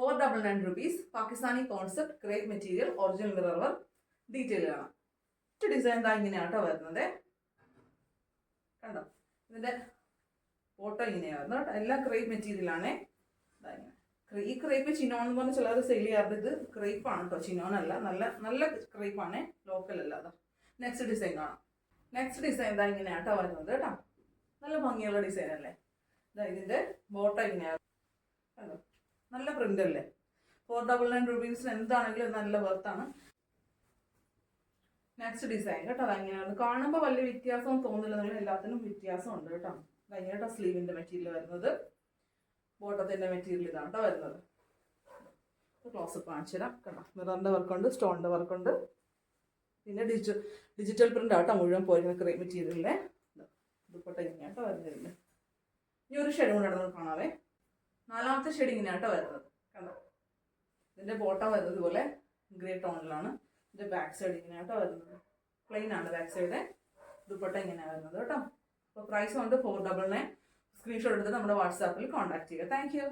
499 rupees. Pakistani concept, crepe material, original mirror work, detail ആണ്. ഈ design എന്താ ഇങ്ങനെയാട്ടോ വരുന്നത്. കണ്ടോ, ഇതിൻ്റെ ഫോട്ടോ ഇങ്ങനെയാണ് വരുന്നത് കേട്ടോ. എല്ലാം ക്രേപ്പ് മെറ്റീരിയലാണേ. ഈ ക്രേപ്പ് ചിനോൺ എന്ന് പറഞ്ഞാൽ ചിലർ സെയിൽ ചെയ്യാറുണ്ട്. ഇത് ക്രേപ്പാണ് കേട്ടോ, ചിനോണല്ല. നല്ല നല്ല ക്രേപ്പാണേ, ലോക്കൽ അല്ല. അതാ നെക്സ്റ്റ് ഡിസൈൻ കാണാം. നെക്സ്റ്റ് ഡിസൈൻ എന്താ ഇങ്ങനെയാട്ടോ വരുന്നത് കേട്ടോ. നല്ല ഭംഗിയുള്ള ഡിസൈൻ അല്ലേ. ഇതാ ഇതിൻ്റെ ബോട്ടം ഇങ്ങനെയാണ്. കണ്ടോ, നല്ല പ്രിന്റ് അല്ലേ. 499 rupees എന്താണെങ്കിലും നല്ല വർത്താണ്. നെക്സ്റ്റ് ഡിസൈൻ കേട്ടോ, ഇങ്ങനെയാണ്. കാണുമ്പോൾ വലിയ വ്യത്യാസം തോന്നില്ലെങ്കിലും എല്ലാത്തിനും വ്യത്യാസമുണ്ട് കേട്ടോ. ഇങ്ങനെട്ടോ സ്ലീവിൻ്റെ മെറ്റീരിയൽ വരുന്നത്. ബോട്ടത്തിൻ്റെ മെറ്റീരിയൽ ഇതാണ് കേട്ടോ വരുന്നത്. ക്ലോസപ്പ് കാണിച്ചു തരാം. കേട്ടോ, മിററിൻ്റെ വർക്കുണ്ട്, സ്റ്റോണിൻ്റെ വർക്കുണ്ട്. പിന്നെ ഡിജിറ്റൽ പ്രിൻ്റ് ആട്ടോ മുഴുവൻ പോയിരുന്ന ക്രേപ്പ് മെറ്റീരിയലിലെ ദുപ്പട്ട ഇങ്ങനെയാട്ടോ വരുന്നില്ല. ഈ ഒരു ഷെയ്ഡ് കൂടെ നമുക്ക് കാണാവേ. നാലാമത്തെ ഷെയ്ഡ് ഇങ്ങനെയാട്ടോ വരുന്നത്. കണ്ടോ, ഇതിൻ്റെ ബോട്ടം വരുന്നത് പോലെ ഗ്രേ ടോണിലാണ്. ഇതിൻ്റെ ബാക്ക് സൈഡ് ഇങ്ങനെയാട്ടോ വരുന്നത്. പ്ലെയിൻ ആണ് ബാക്ക് സൈഡ്. ദുപ്പട്ട ഇങ്ങനെയാണ് വരുന്നത് കേട്ടോ. അപ്പോൾ പ്രൈസ് കൊണ്ട് 499. സ്ക്രീൻഷോട്ട് എടുത്ത് നമ്മുടെ വാട്സാപ്പിൽ കോൺടാക്ട് ചെയ്യുക. Thank you.